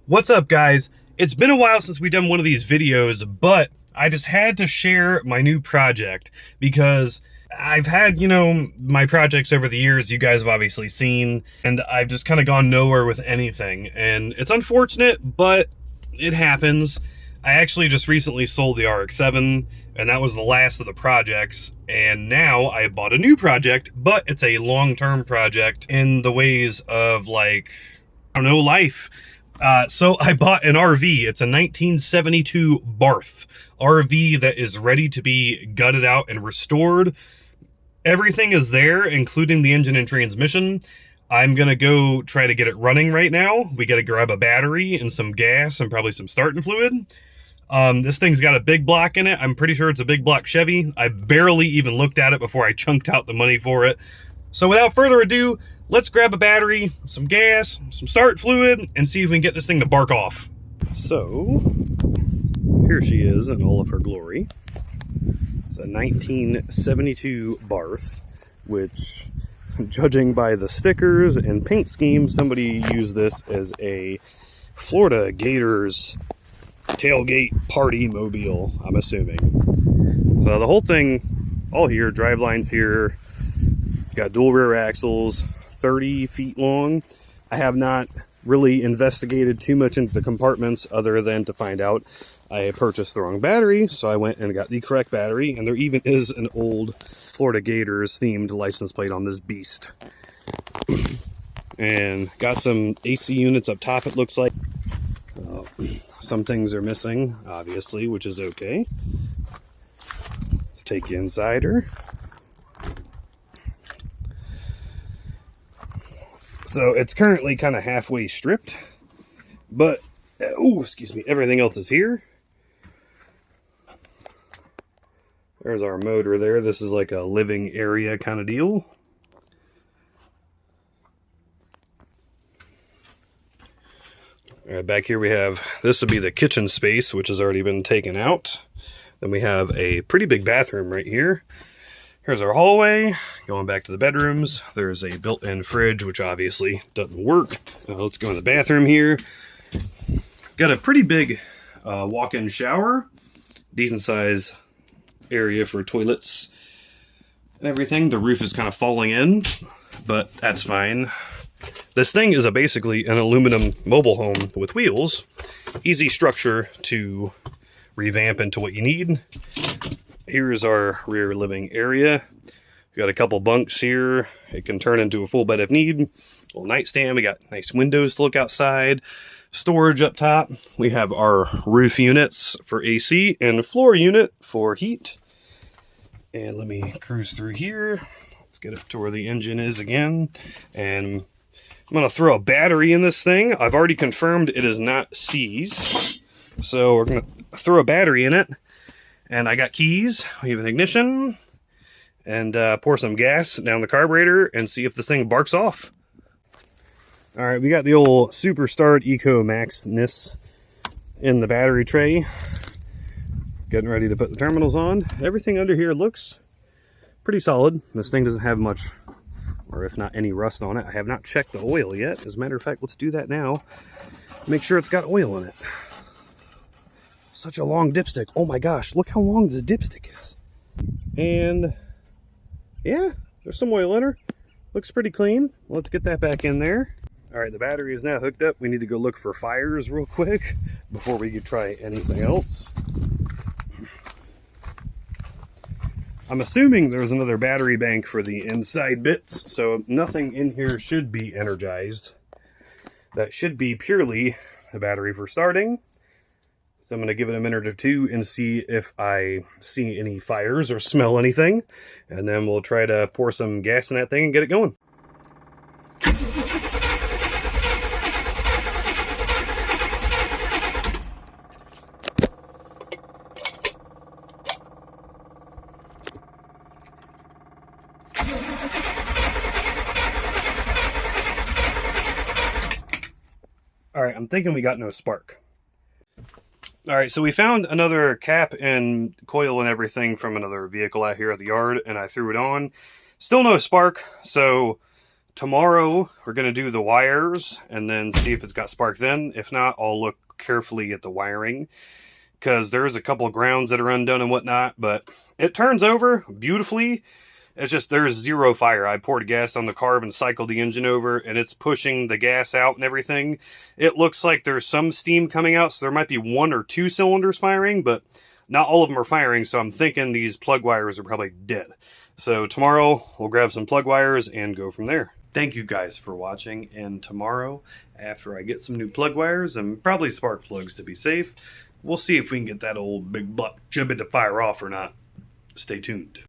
What's up, guys? It's been a while since we've done one of these videos, but I just had to share my new project because I've had, my projects over the years you guys have obviously seen, and I've just kind of gone nowhere with anything. And it's unfortunate, but it happens. I actually just recently sold the RX-7, and that was the last of the projects. And now I bought a new project, but it's a long-term project in the ways of, like, I don't know, life. So I bought an RV. It's a 1972 Barth RV that is ready to be gutted out and restored. Everything is there, including the engine and transmission. I'm gonna go try to get it running right now. We gotta grab a battery and some gas and probably some starting fluid. This thing's got a big block in it. I'm pretty sure it's a big block Chevy. I barely even looked at it before I chunked out the money for it. So without further ado, let's grab a battery, some gas, some start fluid, and see if we can get this thing to bark off. So, here she is in all of her glory. It's a 1972 Barth, which, judging by the stickers and paint scheme, somebody used this as a Florida Gators tailgate party mobile, I'm assuming. So the whole thing, all here, drive lines here. It's got dual rear axles, 30 feet long. I have not really investigated too much into the compartments other than to find out I purchased the wrong battery, so I went and got the correct battery, and there even is an old Florida Gators themed license plate on this beast. And got some AC units up top, it looks like. Some things are missing, obviously, which is okay. Let's take you inside her. So it's currently kind of halfway stripped, but, excuse me, everything else is here. There's our motor there. This is like a living area kind of deal. All right, back here we have, this would be the kitchen space, which has already been taken out. Then we have a pretty big bathroom right here. Here's our hallway. Going back to the bedrooms, there's a built-in fridge, which obviously doesn't work. Let's go in the bathroom here. Got a pretty big walk-in shower. Decent size area for toilets and everything. The roof is kind of falling in, but that's fine. This thing is basically an aluminum mobile home with wheels. Easy structure to revamp into what you need. Here's our rear living area. We got a couple bunks here. It can turn into a full bed if need. Little nightstand. We got nice windows to look outside. Storage up top. We have our roof units for AC and floor unit for heat. And let me cruise through here. Let's get up to where the engine is again. And I'm going to throw a battery in this thing. I've already confirmed it is not seized. So we're going to throw a battery in it. And I got keys. We have an ignition. And pour some gas down the carburetor and see if this thing barks off. Alright, we got the old Super Start Eco Max-ness in the battery tray. Getting ready to put the terminals on. Everything under here looks pretty solid. This thing doesn't have much, or if not any, rust on it. I have not checked the oil yet. As a matter of fact, let's do that now. Make sure it's got oil in it. Such a long dipstick. Oh my gosh, look how long the dipstick is. And yeah, there's some oil in her. Looks pretty clean. Let's get that back in there. All right, the battery is now hooked up. We need to go look for fires real quick before we could try anything else. I'm assuming there's another battery bank for the inside bits, so nothing in here should be energized. That should be purely a battery for starting. So I'm going to give it a minute or two and see if I see any fires or smell anything. And then we'll try to pour some gas in that thing and get it going. Alright, I'm thinking we got no spark. Alright, so we found another cap and coil and everything from another vehicle out here at the yard, and I threw it on. Still no spark, so tomorrow we're going to do the wires and then see if it's got spark then. If not, I'll look carefully at the wiring, because there's a couple of grounds that are undone and whatnot, but it turns over beautifully. It's just there's zero fire. I poured gas on the carb and cycled the engine over, and it's pushing the gas out and everything. It looks like there's some steam coming out, so there might be 1 or 2 cylinders firing, but not all of them are firing, so I'm thinking these plug wires are probably dead. So tomorrow we'll grab some plug wires and go from there. Thank you guys for watching, and tomorrow, after I get some new plug wires and probably spark plugs to be safe, we'll see if we can get that old big buck Chubby to fire off or not. Stay tuned.